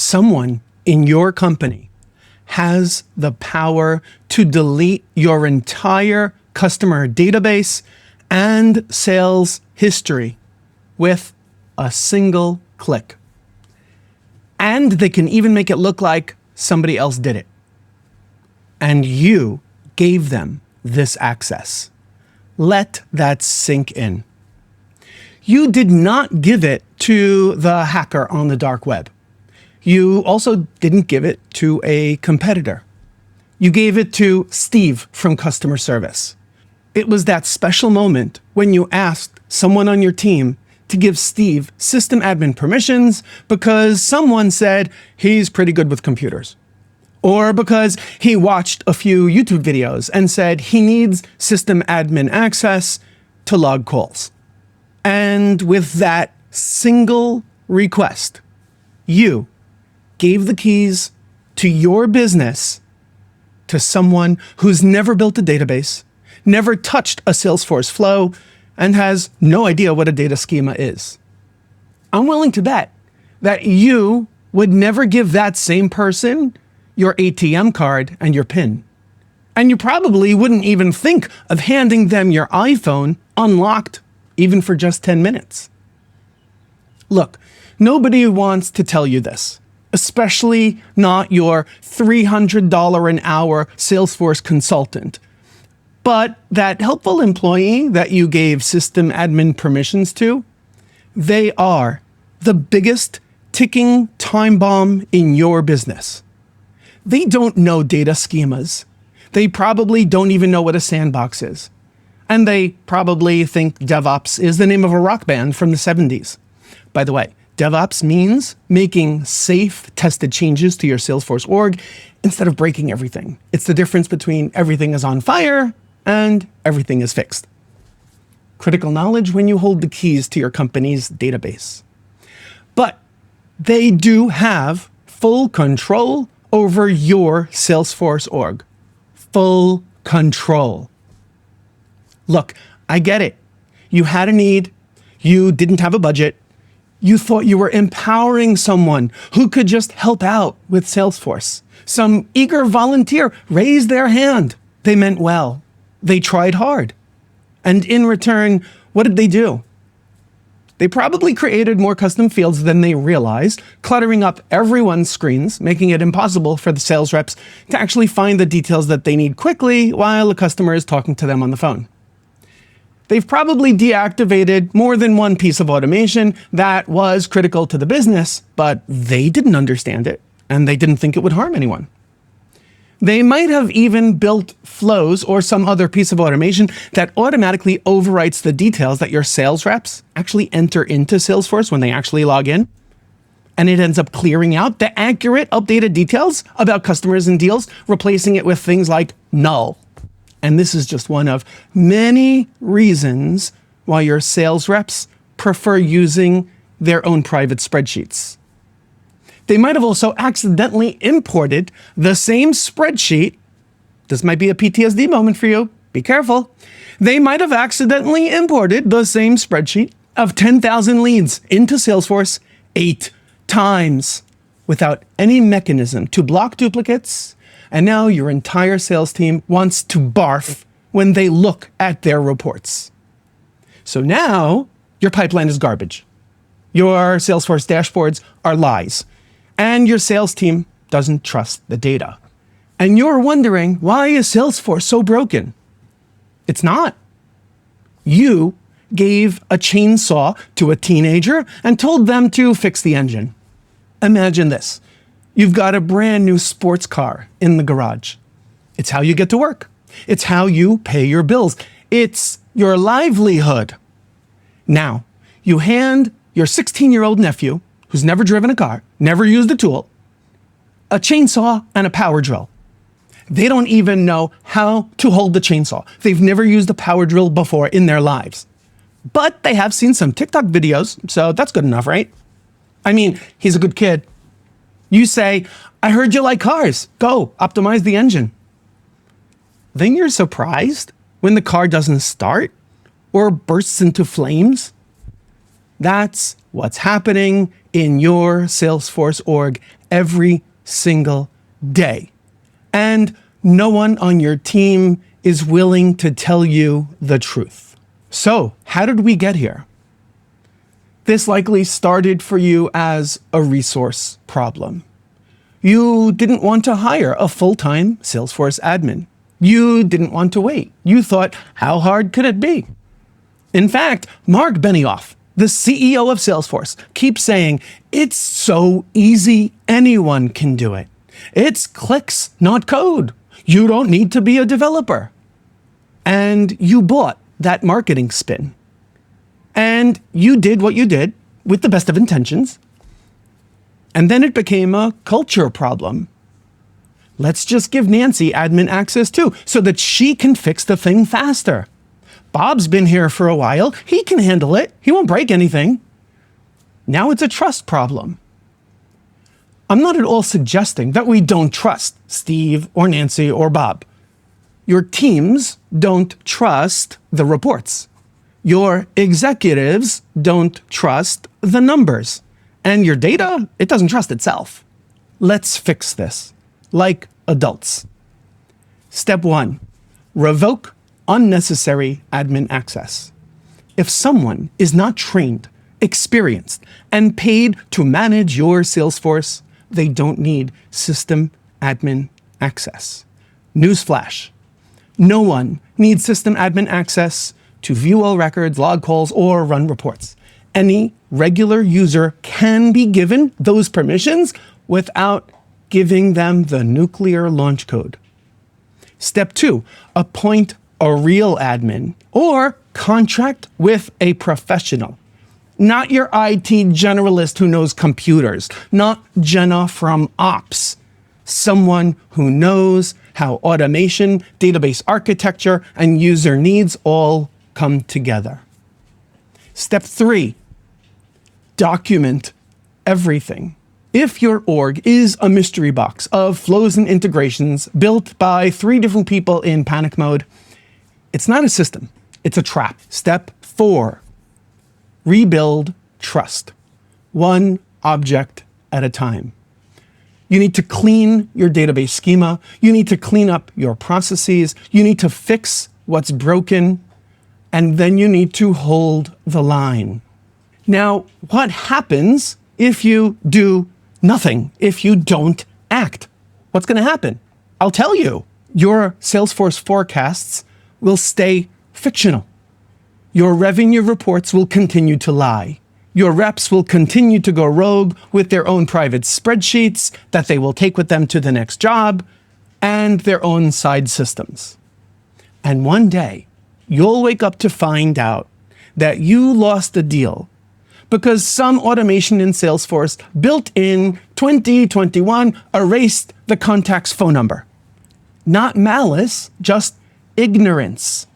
Someone in your company has the power to delete your entire customer database and sales history with a single click. And they can even make it look like somebody else did it. And you gave them this access. Let that sink in. You did not give it to the hacker on the dark web. You also didn't give it to a competitor. You gave it to Steve from customer service. It was that special moment when you asked someone on your team to give Steve system admin permissions because someone said he's pretty good with computers. Or because he watched a few YouTube videos and said he needs system admin access to log calls. And with that single request, you gave the keys to your business to someone who's never built a database, never touched a Salesforce flow, and has no idea what a data schema is. I'm willing to bet that you would never give that same person your ATM card and your PIN. And you probably wouldn't even think of handing them your iPhone unlocked, even for just 10 minutes. Look, nobody wants to tell you this, especially not your $300 an hour Salesforce consultant. But that helpful employee that you gave system admin permissions to, they are the biggest ticking time bomb in your business. They don't know data schemas. They probably don't even know what a sandbox is. And they probably think DevOps is the name of a rock band from the 70s. By the way, DevOps means making safe, tested changes to your Salesforce org instead of breaking everything. It's the difference between everything is on fire and everything is fixed. Critical knowledge when you hold the keys to your company's database. But they do have full control over your Salesforce org. Full control. Look, I get it. You had a need. You didn't have a budget. You thought you were empowering someone who could just help out with Salesforce. Some eager volunteer raised their hand. They meant well. They tried hard. And in return, what did they do? They probably created more custom fields than they realized, cluttering up everyone's screens, making it impossible for the sales reps to actually find the details that they need quickly while the customer is talking to them on the phone. They've probably deactivated more than one piece of automation that was critical to the business, but they didn't understand it, and they didn't think it would harm anyone. They might have even built flows or some other piece of automation that automatically overwrites the details that your sales reps actually enter into Salesforce when they actually log in. And it ends up clearing out the accurate, updated details about customers and deals, replacing it with things like null. And this is just one of many reasons why your sales reps prefer using their own private spreadsheets. They might have also accidentally imported the same spreadsheet. This might be a PTSD moment for you. Be careful. They might have accidentally imported the same spreadsheet of 10,000 leads into Salesforce 8 times without any mechanism to block duplicates. And now your entire sales team wants to barf when they look at their reports. So now your pipeline is garbage. Your Salesforce dashboards are lies. And your sales team doesn't trust the data. And you're wondering, why is Salesforce so broken? It's not. You gave a chainsaw to a teenager and told them to fix the engine. Imagine this. You've got a brand new sports car in the garage. It's how you get to work. It's how you pay your bills. It's your livelihood. Now, you hand your 16-year-old nephew, who's never driven a car, never used a tool, a chainsaw and a power drill. They don't even know how to hold the chainsaw. They've never used a power drill before in their lives. But they have seen some TikTok videos, so that's good enough, right? I mean, he's a good kid. You say, I heard you like cars. Go, optimize the engine. Then you're surprised when the car doesn't start or bursts into flames. That's what's happening in your Salesforce org every single day. And no one on your team is willing to tell you the truth. So, how did we get here? This likely started for you as a resource problem. You didn't want to hire a full-time Salesforce admin. You didn't want to wait. You thought, how hard could it be? In fact, Mark Benioff, the CEO of Salesforce, keeps saying, it's so easy, anyone can do it. It's clicks, not code. You don't need to be a developer. And you bought that marketing spin. And you did what you did with the best of intentions. And then it became a culture problem. Let's just give Nancy admin access too, so that she can fix the thing faster. Bob's been here for a while. He can handle it. He won't break anything. Now it's a trust problem. I'm not at all suggesting that we don't trust Steve or Nancy or Bob. Your teams don't trust the reports. Your executives don't trust the numbers. And your data, it doesn't trust itself. Let's fix this, like adults. Step 1, revoke unnecessary admin access. If someone is not trained, experienced, and paid to manage your Salesforce, they don't need system admin access. Newsflash, no one needs system admin access to view all records, log calls, or run reports. Any regular user can be given those permissions without giving them the nuclear launch code. Step 2, appoint a real admin or contract with a professional. Not your IT generalist who knows computers, not Jenna from Ops. Someone who knows how automation, database architecture, and user needs all come together. Step 3, document everything. If your org is a mystery box of flows and integrations built by 3 different people in panic mode, it's not a system, it's a trap. Step 4, rebuild trust, one object at a time. You need to clean your database schema. You need to clean up your processes. You need to fix what's broken. And then you need to hold the line. Now, what happens if you do nothing, if you don't act? What's going to happen? I'll tell you. Your Salesforce forecasts will stay fictional. Your revenue reports will continue to lie. Your reps will continue to go rogue with their own private spreadsheets that they will take with them to the next job and their own side systems. And one day, you'll wake up to find out that you lost a deal because some automation in Salesforce built in 2021 erased the contact's phone number. Not malice, just ignorance.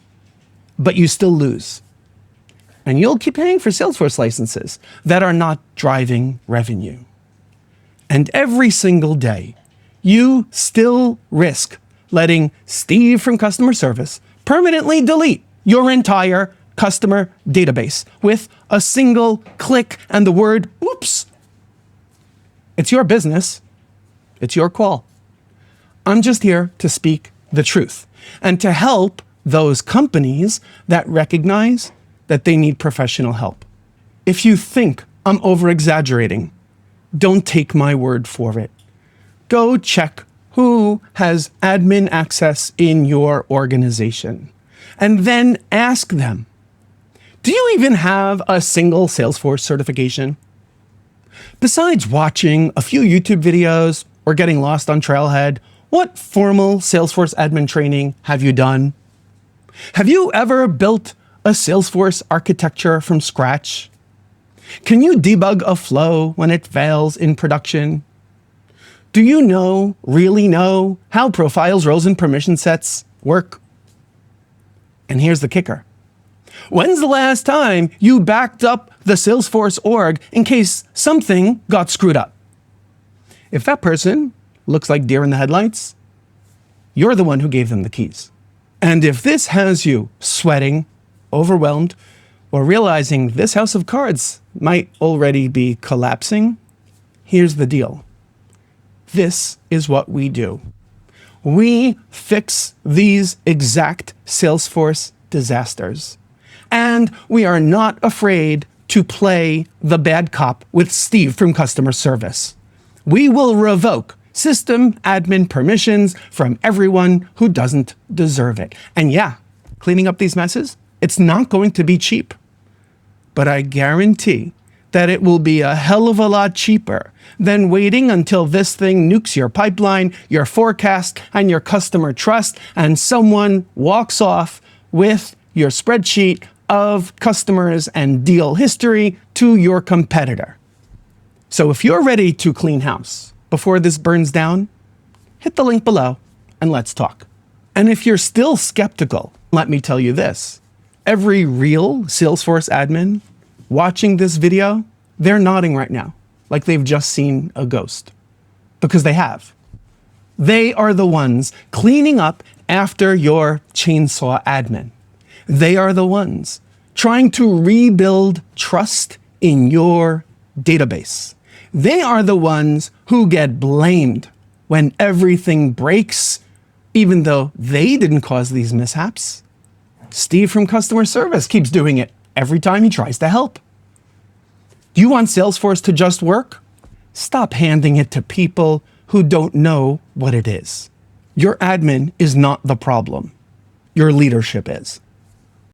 But you still lose. And you'll keep paying for Salesforce licenses that are not driving revenue. And every single day, you still risk letting Steve from customer service permanently delete your entire customer database with a single click and the word, oops. It's your business. It's your call. I'm just here to speak the truth and to help those companies that recognize that they need professional help. If you think I'm over-exaggerating, don't take my word for it. Go check who has admin access in your organization, and then ask them, do you even have a single Salesforce certification? Besides watching a few YouTube videos or getting lost on Trailhead, what formal Salesforce admin training have you done? Have you ever built a Salesforce architecture from scratch? Can you debug a flow when it fails in production? Do you really know how profiles, roles, and permission sets work? And here's the kicker. When's the last time you backed up the Salesforce org in case something got screwed up? If that person looks like deer in the headlights, you're the one who gave them the keys. And if this has you sweating, overwhelmed, or realizing this house of cards might already be collapsing, here's the deal. this is what we do. We fix these exact Salesforce disasters. And we are not afraid to play the bad cop with Steve from customer service. We will revoke system admin permissions from everyone who doesn't deserve it. And yeah, cleaning up these messes, it's not going to be cheap. But I guarantee that it will be a hell of a lot cheaper than waiting until this thing nukes your pipeline, your forecast, and your customer trust, and someone walks off with your spreadsheet of customers and deal history to your competitor. So if you're ready to clean house before this burns down, hit the link below and let's talk. And if you're still skeptical, let me tell you this. Every real Salesforce admin watching this video, they're nodding right now, like they've just seen a ghost. Because they have. They are the ones cleaning up after your chainsaw admin. They are the ones trying to rebuild trust in your database. They are the ones who get blamed when everything breaks, even though they didn't cause these mishaps. Steve from customer service keeps doing it every time he tries to help. Do you want Salesforce to just work? Stop handing it to people who don't know what it is. Your admin is not the problem. Your leadership is.